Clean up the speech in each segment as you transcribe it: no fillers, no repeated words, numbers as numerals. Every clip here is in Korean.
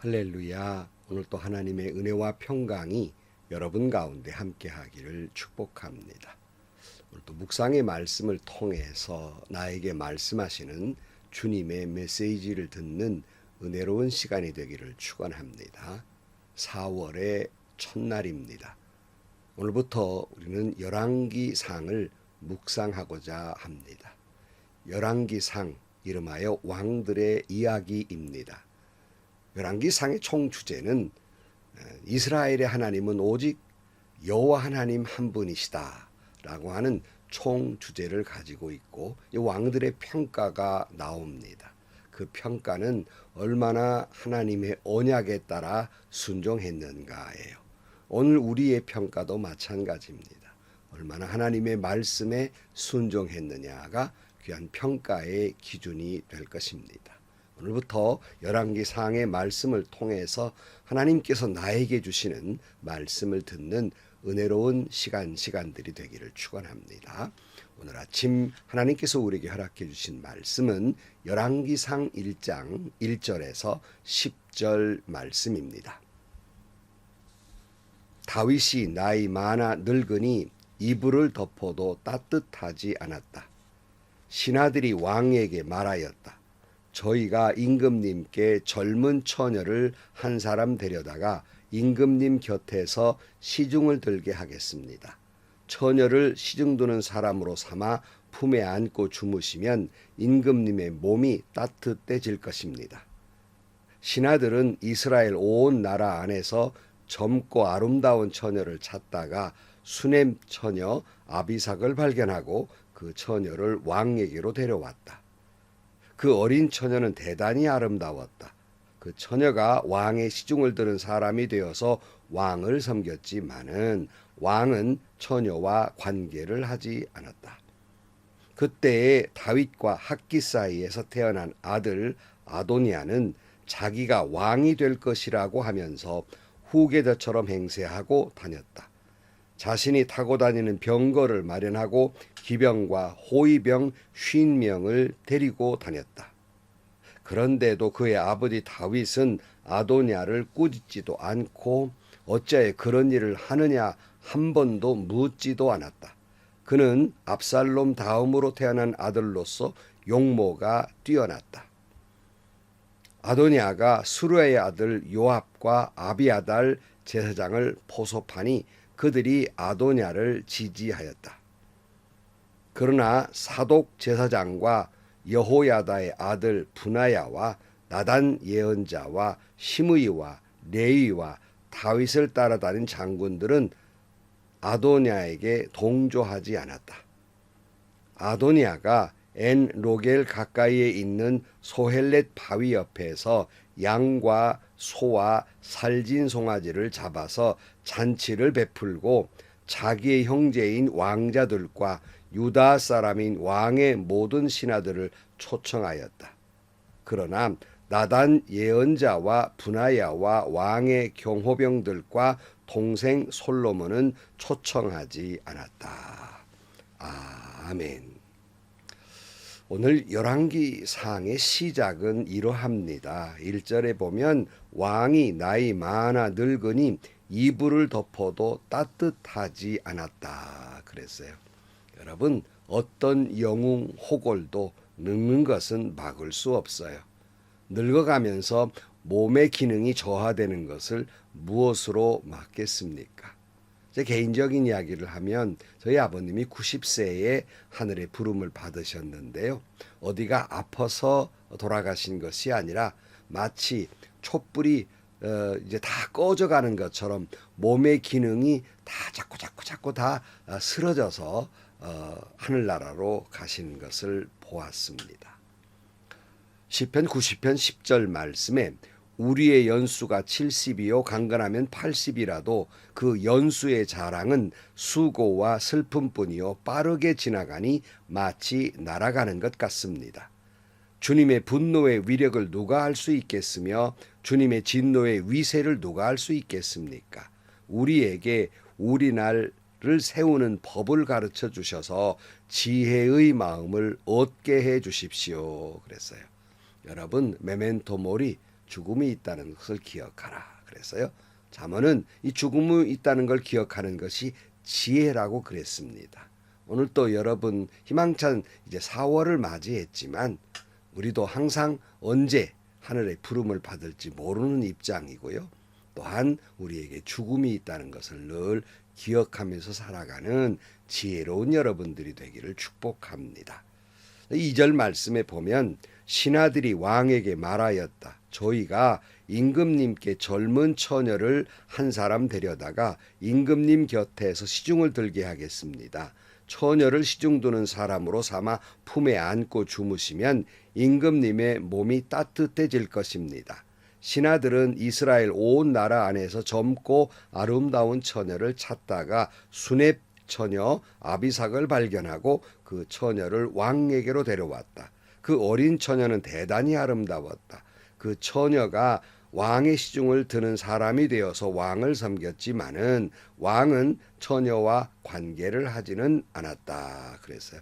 할렐루야. 오늘 또 하나님의 은혜와 평강이 여러분 가운데 함께하기를 축복합니다. 오늘 또 묵상의 말씀을 통해서 나에게 말씀하시는 주님의 메시지를 듣는 은혜로운 시간이 되기를 축원합니다. 4월의 첫날입니다. 오늘부터 우리는 열왕기상을 묵상하고자 합니다. 열왕기상 이름하여 왕들의 이야기입니다. 열왕기상의 총 주제는 이스라엘의 하나님은 오직 여호와 하나님 한 분이시다 라고 하는 총 주제를 가지고 있고, 이 왕들의 평가가 나옵니다. 그 평가는 얼마나 하나님의 언약에 따라 순종했는가예요. 오늘 우리의 평가도 마찬가지입니다. 얼마나 하나님의 말씀에 순종했느냐가 귀한 평가의 기준이 될 것입니다. 오늘부터 열왕기상의 말씀을 통해서 하나님께서 나에게 주시는 말씀을 듣는 은혜로운 시간들이 되기를 축원합니다. 오늘 아침 하나님께서 우리에게 허락해 주신 말씀은 열왕기상 1장 1절에서 10절 말씀입니다. 다윗이 나이 많아 늙으니 이불을 덮어도 따뜻하지 않았다. 신하들이 왕에게 말하였다. 저희가 임금님께 젊은 처녀를 한 사람 데려다가 임금님 곁에서 시중을 들게 하겠습니다. 처녀를 시중 드는 사람으로 삼아 품에 안고 주무시면 임금님의 몸이 따뜻해질 것입니다. 신하들은 이스라엘 온 나라 안에서 젊고 아름다운 처녀를 찾다가 수넴 처녀 아비삭을 발견하고 그 처녀를 왕에게로 데려왔다. 그 어린 처녀는 대단히 아름다웠다. 그 처녀가 왕의 시중을 들은 사람이 되어서 왕을 섬겼지만은 왕은 처녀와 관계를 하지 않았다. 그때에 다윗과 학기 사이에서 태어난 아들 아도니아는 자기가 왕이 될 것이라고 하면서 후계자처럼 행세하고 다녔다. 자신이 타고 다니는 병거를 마련하고 기병과 호위병 50명을 데리고 다녔다. 그런데도 그의 아버지 다윗은 아도니아를 꾸짖지도 않고 어찌하여 그런 일을 하느냐 한 번도 묻지도 않았다. 그는 압살롬 다음으로 태어난 아들로서 용모가 뛰어났다. 아도니아가 수르야의 아들 요압과 아비아달 제사장을 포섭하니 그들이 아도니아를 지지하였다. 그러나 사독 제사장과 여호야다의 아들 분하야와 나단 예언자와 시므이와 레위와 다윗을 따라다닌 장군들은 아도니아에게 동조하지 않았다. 아도니아가 엔 로겔 가까이에 있는 소헬렛 바위 옆에서 양과 소와 살진 송아지를 잡아서 잔치를 베풀고 자기의 형제인 왕자들과 유다 사람인 왕의 모든 신하들을 초청하였다. 그러나 나단 예언자와 분하야와 왕의 경호병들과 동생 솔로몬은 초청하지 않았다. 아멘. 오늘 열왕기상의 시작은 이러합니다. 1절에 보면 왕이 나이 많아 늙으니 이불을 덮어도 따뜻하지 않았다 그랬어요. 여러분, 어떤 영웅 호골도 늙는 것은 막을 수 없어요. 늙어가면서 몸의 기능이 저하되는 것을 무엇으로 막겠습니까? 제 개인적인 이야기를 하면 저희 아버님이 90세에 하늘의 부름을 받으셨는데요. 어디가 아파서 돌아가신 것이 아니라 마치 촛불이 이제 다 꺼져가는 것처럼 몸의 기능이 다 자꾸 다 쓰러져서 하늘나라로 가시는 것을 보았습니다. 시편 90편 10절 말씀에 우리의 연수가 70이요 강건하면 80이라도 그 연수의 자랑은 수고와 슬픔뿐이요 빠르게 지나가니 마치 날아가는 것 같습니다. 주님의 분노의 위력을 누가 알 수 있겠으며 주님의 진노의 위세를 누가 알 수 있겠습니까? 우리에게 우리 날을 세우는 법을 가르쳐 주셔서 지혜의 마음을 얻게 해 주십시오 그랬어요. 여러분, 메멘토 모리, 죽음이 있다는 것을 기억하라. 그래서요. 잠언은 이 죽음이 있다는 걸 기억하는 것이 지혜라고 그랬습니다. 오늘 또 여러분 희망찬 이제 4월을 맞이했지만 우리도 항상 언제 하늘의 부름을 받을지 모르는 입장이고요. 또한 우리에게 죽음이 있다는 것을 늘 기억하면서 살아가는 지혜로운 여러분들이 되기를 축복합니다. 2절 말씀에 보면 신하들이 왕에게 말하였다. 저희가 임금님께 젊은 처녀를 한 사람 데려다가 임금님 곁에서 시중을 들게 하겠습니다. 처녀를 시중 두는 사람으로 삼아 품에 안고 주무시면 임금님의 몸이 따뜻해질 것입니다. 신하들은 이스라엘 온 나라 안에서 젊고 아름다운 처녀를 찾다가 수렙 처녀 아비삭을 발견하고 그 처녀를 왕에게로 데려왔다. 그 어린 처녀는 대단히 아름다웠다. 그 처녀가 왕의 시중을 드는 사람이 되어서 왕을 섬겼지만은 왕은 처녀와 관계를 하지는 않았다 그랬어요.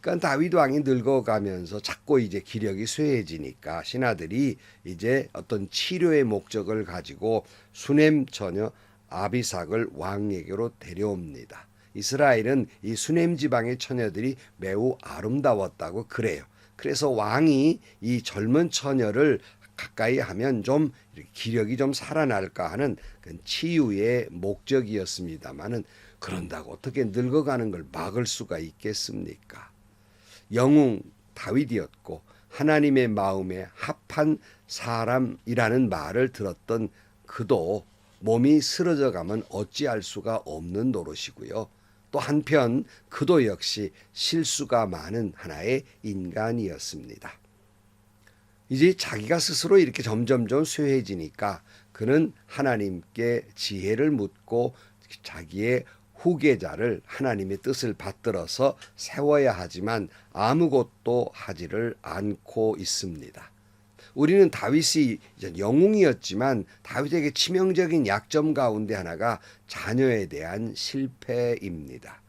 그러니까 다윗 왕이 늙어가면서 자꾸 이제 기력이 쇠해지니까 신하들이 이제 어떤 치료의 목적을 가지고 수넴 처녀 아비삭을 왕에게로 데려옵니다. 이스라엘은 이 수넴 지방의 처녀들이 매우 아름다웠다고 그래요. 그래서 왕이 이 젊은 처녀를 가까이 하면 좀 기력이 좀 살아날까 하는 치유의 목적이었습니다마는 그런다고 어떻게 늙어가는 걸 막을 수가 있겠습니까? 영웅 다윗이었고 하나님의 마음에 합한 사람이라는 말을 들었던 그도 몸이 쓰러져 가면 어찌할 수가 없는 노릇이고요. 또 한편 그도 역시 실수가 많은 하나의 인간이었습니다. 이제 자기가 스스로 이렇게 점점점 쇠해지니까 그는 하나님께 지혜를 묻고 자기의 후계자를 하나님의 뜻을 받들어서 세워야 하지만 아무것도 하지를 않고 있습니다. 우리는 다윗이 영웅이었지만 다윗에게 치명적인 약점 가운데 하나가 자녀에 대한 실패입니다.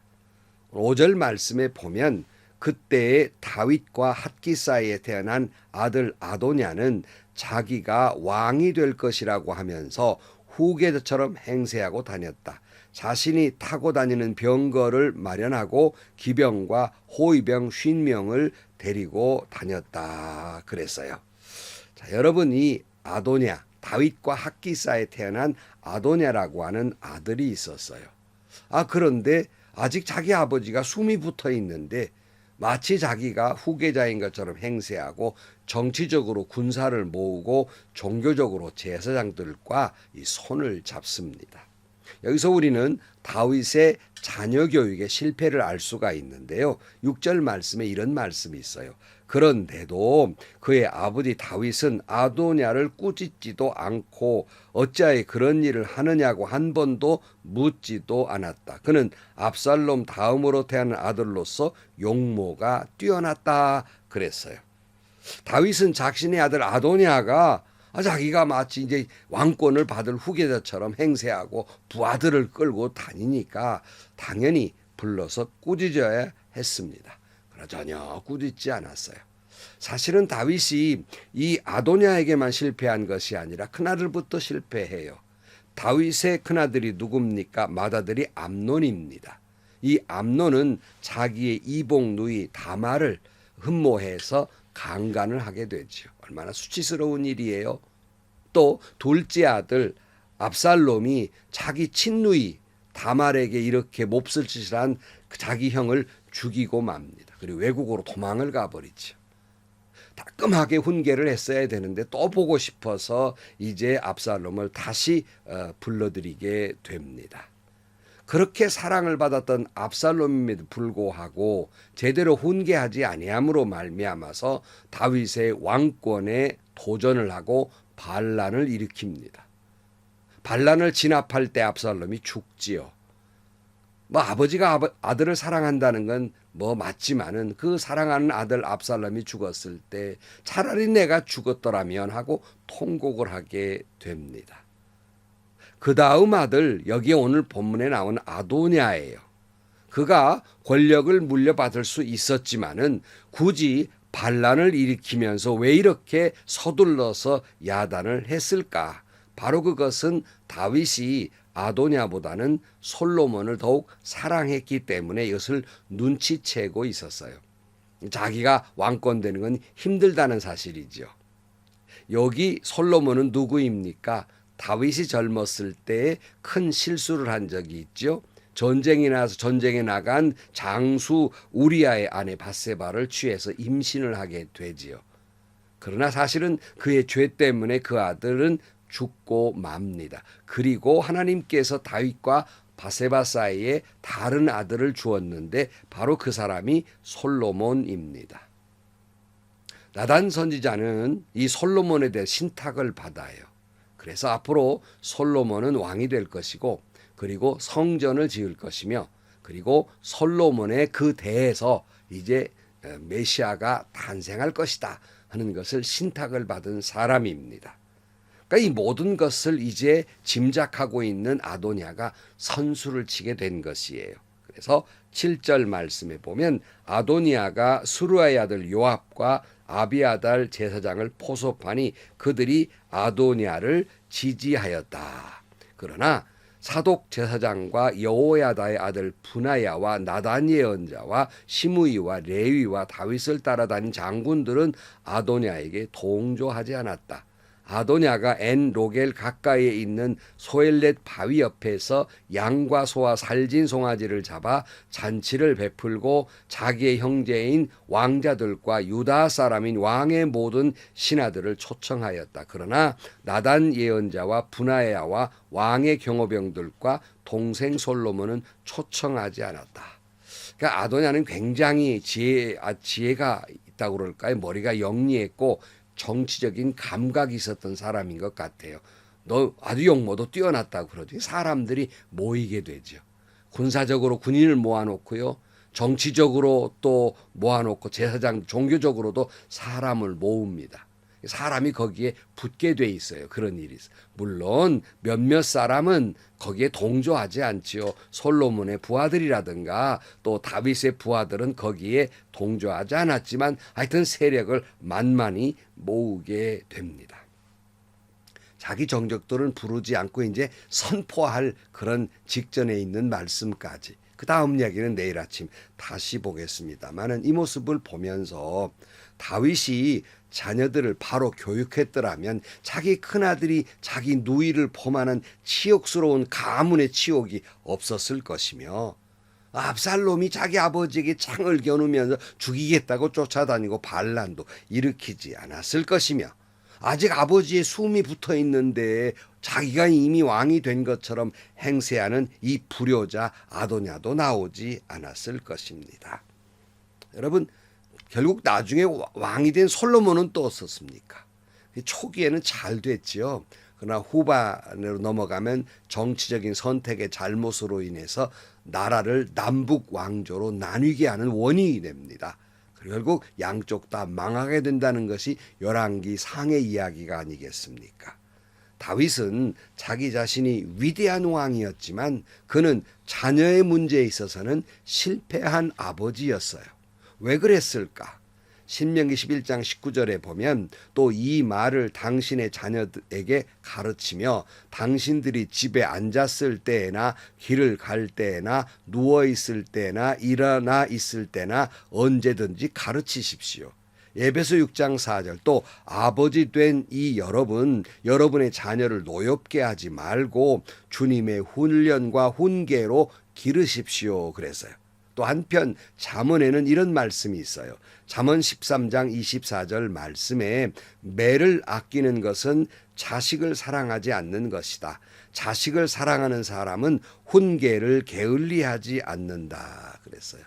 5절 말씀에 보면 그때의 다윗과 핫기 사이에 태어난 아들 아도냐는 자기가 왕이 될 것이라고 하면서 후계자처럼 행세하고 다녔다. 자신이 타고 다니는 병거를 마련하고 기병과 호위병 50명을 데리고 다녔다 그랬어요. 자, 여러분 이 아도냐, 다윗과 핫기사에 태어난 아도냐라고 하는 아들이 있었어요. 그런데 아직 자기 아버지가 숨이 붙어 있는데 마치 자기가 후계자인 것처럼 행세하고 정치적으로 군사를 모으고 종교적으로 제사장들과 이 손을 잡습니다. 여기서 우리는 다윗의 자녀 교육의 실패를 알 수가 있는데요. 6절 말씀에 이런 말씀이 있어요. 그런데도 그의 아버지 다윗은 아도냐를 꾸짖지도 않고 어찌하여 그런 일을 하느냐고 한 번도 묻지도 않았다. 그는 압살롬 다음으로 태어난 아들로서 용모가 뛰어났다 그랬어요. 다윗은 자신의 아들 아도냐가 자기가 마치 이제 왕권을 받을 후계자처럼 행세하고 부하들을 끌고 다니니까 당연히 불러서 꾸짖어야 했습니다. 그러나 전혀 꾸짖지 않았어요. 사실은 다윗이 이 아도냐에게만 실패한 것이 아니라 큰아들부터 실패해요. 다윗의 큰아들이 누굽니까? 맏아들이 암논입니다. 이 암논은 자기의 이복 누이 다말을 흠모해서 강간을 하게 되죠. 얼마나 수치스러운 일이에요. 또 둘째 아들 압살롬이 자기 친누이 다말에게 이렇게 몹쓸 짓을 한 자기 형을 죽이고 맙니다. 그리고 외국으로 도망을 가버리죠. 따끔하게 훈계를 했어야 되는데 또 보고 싶어서 이제 압살롬을 다시 불러들이게 됩니다. 그렇게 사랑을 받았던 압살롬임에도 불구하고 제대로 훈계하지 아니함으로 말미암아서 다윗의 왕권에 도전을 하고 반란을 일으킵니다. 반란을 진압할 때 압살롬이 죽지요. 아버지가 아들을 사랑한다는 건 맞지만은 그 사랑하는 아들 압살롬이 죽었을 때 차라리 내가 죽었더라면 하고 통곡을 하게 됩니다. 그 다음 아들 여기 오늘 본문에 나온 아도냐예요. 그가 권력을 물려받을 수 있었지만은 굳이 반란을 일으키면서 왜 이렇게 서둘러서 야단을 했을까? 바로 그것은 다윗이 아도냐보다는 솔로몬을 더욱 사랑했기 때문에 이것을 눈치채고 있었어요. 자기가 왕권 되는 건 힘들다는 사실이죠. 여기 솔로몬은 누구입니까? 다윗이 젊었을 때 큰 실수를 한 적이 있죠. 전쟁에 나간 장수 우리아의 아내 밧세바를 취해서 임신을 하게 되지요. 그러나 사실은 그의 죄 때문에 그 아들은 죽고 맙니다. 그리고 하나님께서 다윗과 밧세바 사이에 다른 아들을 주었는데 바로 그 사람이 솔로몬입니다. 나단 선지자는 이 솔로몬에 대해 신탁을 받아요. 그래서 앞으로 솔로몬은 왕이 될 것이고 그리고 성전을 지을 것이며 그리고 솔로몬의 그 대에서 이제 메시아가 탄생할 것이다 하는 것을 신탁을 받은 사람입니다. 그러니까 이 모든 것을 이제 짐작하고 있는 아도냐가 선수를 치게 된 것이에요. 그래서 7절 말씀에 보면 아도니아가 수루아의 아들 요압과 아비아달 제사장을 포섭하니 그들이 아도니아를 지지하였다. 그러나 사독 제사장과 여호야다의 아들 분하야와 나단 예언자와 시므이와 레위와 다윗을 따라다닌 장군들은 아도냐에게 동조하지 않았다. 아도냐가 엔 로겔 가까이에 있는 소엘렛 바위 옆에서 양과 소와 살진 송아지를 잡아 잔치를 베풀고 자기의 형제인 왕자들과 유다 사람인 왕의 모든 신하들을 초청하였다. 그러나 나단 예언자와 분하야와 왕의 경호병들과 동생 솔로몬은 초청하지 않았다. 그러니까 아도냐는 굉장히 지혜가 있다고 그럴까요? 머리가 영리했고 정치적인 감각이 있었던 사람인 것 같아요. 너 아주 용모도 뛰어났다고 그러죠. 사람들이 모이게 되죠. 군사적으로 군인을 모아놓고요. 정치적으로 또 모아놓고 제사장 종교적으로도 사람을 모읍니다. 사람이 거기에 붙게 돼 있어요. 그런 일이 있어요. 물론 몇몇 사람은 거기에 동조하지 않지요. 솔로몬의 부하들이라든가 또 다윗의 부하들은 거기에 동조하지 않았지만 하여튼 세력을 만만히 모으게 됩니다. 자기 정적들은 부르지 않고 이제 선포할 그런 직전에 있는 말씀까지. 그 다음 이야기는 내일 아침 다시 보겠습니다만은 이 모습을 보면서 다윗이 자녀들을 바로 교육했더라면 자기 큰아들이 자기 누이를 범하는 치욕스러운 가문의 치욕이 없었을 것이며 압살롬이 자기 아버지에게 창을 겨누면서 죽이겠다고 쫓아다니고 반란도 일으키지 않았을 것이며 아직 아버지의 숨이 붙어 있는데 자기가 이미 왕이 된 것처럼 행세하는 이 불효자 아도냐도 나오지 않았을 것입니다. 여러분 결국 나중에 왕이 된 솔로몬은 또 어떻습니까? 초기에는 잘 됐지요. 그러나 후반으로 넘어가면 정치적인 선택의 잘못으로 인해서 나라를 남북 왕조로 나뉘게 하는 원인이 됩니다. 결국 양쪽 다 망하게 된다는 것이 열왕기 상의 이야기가 아니겠습니까? 다윗은 자기 자신이 위대한 왕이었지만 그는 자녀의 문제에 있어서는 실패한 아버지였어요. 왜 그랬을까? 신명기 11장 19절에 보면 또 이 말을 당신의 자녀에게 가르치며 당신들이 집에 앉았을 때나 길을 갈 때나 누워 있을 때나 일어나 있을 때나 언제든지 가르치십시오. 에베소 6장 4절 또 아버지 된 이 여러분의 자녀를 노엽게 하지 말고 주님의 훈련과 훈계로 기르십시오 그랬어요. 또 한편 잠언에는 이런 말씀이 있어요. 잠언 13장 24절 말씀에 매를 아끼는 것은 자식을 사랑하지 않는 것이다. 자식을 사랑하는 사람은 훈계를 게을리하지 않는다 그랬어요.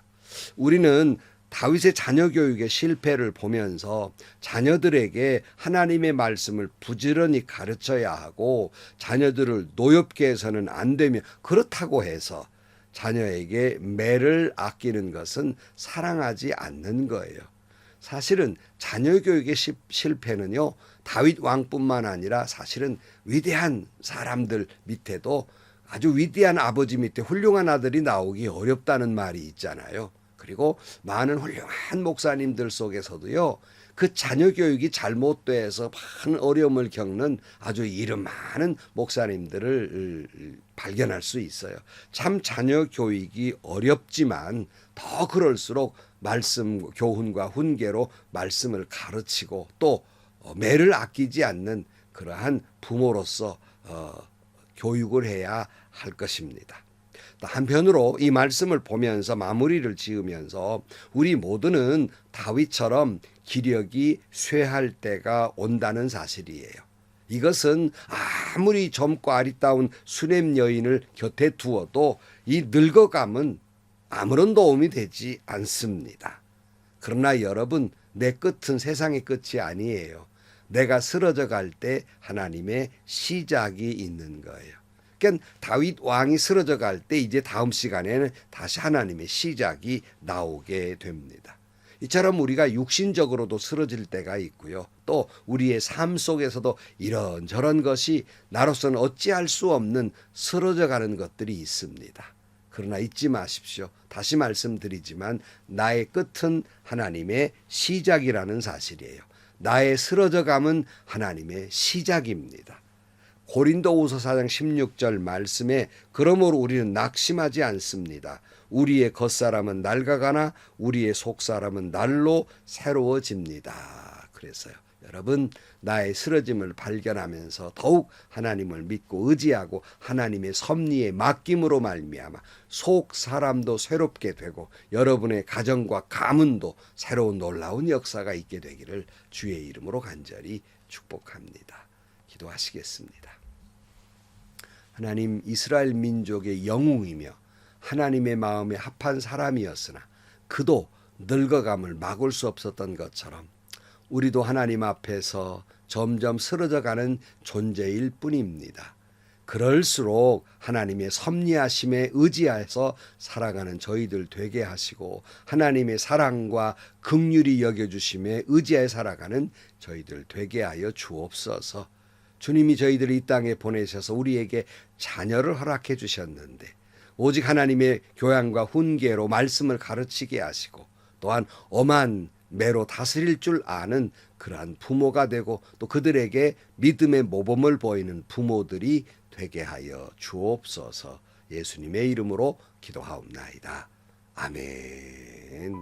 우리는 다윗의 자녀 교육의 실패를 보면서 자녀들에게 하나님의 말씀을 부지런히 가르쳐야 하고 자녀들을 노엽게 해서는 안 되며 그렇다고 해서 자녀에게 매를 아끼는 것은 사랑하지 않는 거예요. 사실은 자녀 교육의 실패는요. 다윗 왕뿐만 아니라 사실은 위대한 사람들 밑에도 아주 위대한 아버지 밑에 훌륭한 아들이 나오기 어렵다는 말이 있잖아요. 그리고 많은 훌륭한 목사님들 속에서도요, 그 자녀 교육이 잘못돼서 많은 어려움을 겪는 아주 이름 많은 목사님들을 발견할 수 있어요. 참 자녀 교육이 어렵지만 더 그럴수록 말씀 교훈과 훈계로 말씀을 가르치고 또 매를 아끼지 않는 그러한 부모로서 교육을 해야 할 것입니다. 한편으로 이 말씀을 보면서 마무리를 지으면서 우리 모두는 다윗처럼 기력이 쇠할 때가 온다는 사실이에요. 이것은 아무리 젊고 아리따운 수냄 여인을 곁에 두어도 이 늙어감은 아무런 도움이 되지 않습니다. 그러나 여러분, 내 끝은 세상의 끝이 아니에요. 내가 쓰러져 갈 때 하나님의 시작이 있는 거예요. 그러니까 다윗 왕이 쓰러져 갈 때 이제 다음 시간에는 다시 하나님의 시작이 나오게 됩니다. 이처럼 우리가 육신적으로도 쓰러질 때가 있고요. 또 우리의 삶 속에서도 이런저런 것이 나로서는 어찌할 수 없는 쓰러져 가는 것들이 있습니다. 그러나 잊지 마십시오. 다시 말씀드리지만 나의 끝은 하나님의 시작이라는 사실이에요. 나의 쓰러져감은 하나님의 시작입니다. 고린도후서 4장 16절 말씀에 그러므로 우리는 낙심하지 않습니다. 우리의 겉사람은 낡아가나 우리의 속사람은 날로 새로워집니다. 그래서요. 여러분, 나의 쓰러짐을 발견하면서 더욱 하나님을 믿고 의지하고 하나님의 섭리에 맡김으로 말미암아 속 사람도 새롭게 되고 여러분의 가정과 가문도 새로운 놀라운 역사가 있게 되기를 주의 이름으로 간절히 축복합니다. 기도하시겠습니다. 하나님, 이스라엘 민족의 영웅이며 하나님의 마음에 합한 사람이었으나 그도 늙어감을 막을 수 없었던 것처럼 우리도 하나님 앞에서 점점 쓰러져가는 존재일 뿐입니다. 그럴수록 하나님의 섭리하심에 의지해서 살아가는 저희들 되게 하시고 하나님의 사랑과 긍휼히 여겨주심에 의지하여 살아가는 저희들 되게 하여 주옵소서. 주님이 저희들을 이 땅에 보내셔서 우리에게 자녀를 허락해 주셨는데 오직 하나님의 교양과 훈계로 말씀을 가르치게 하시고 또한 엄한 매로 다스릴 줄 아는 그러한 부모가 되고 또 그들에게 믿음의 모범을 보이는 부모들이 되게 하여 주옵소서. 예수님의 이름으로 기도하옵나이다. 아멘.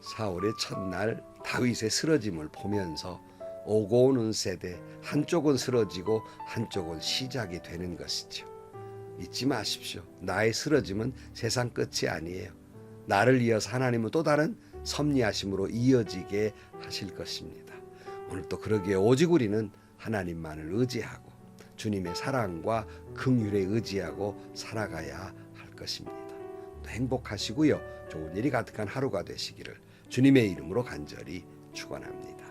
사울의 첫날 다윗의 쓰러짐을 보면서 오고 오는 세대 한쪽은 쓰러지고 한쪽은 시작이 되는 것이죠. 잊지 마십시오. 나의 쓰러짐은 세상 끝이 아니에요. 나를 이어서 하나님은 또 다른 섭리하심으로 이어지게 하실 것입니다. 오늘 또 그러기에 오직 우리는 하나님만을 의지하고 주님의 사랑과 긍휼에 의지하고 살아가야 할 것입니다. 또 행복하시고요. 좋은 일이 가득한 하루가 되시기를 주님의 이름으로 간절히 축원합니다.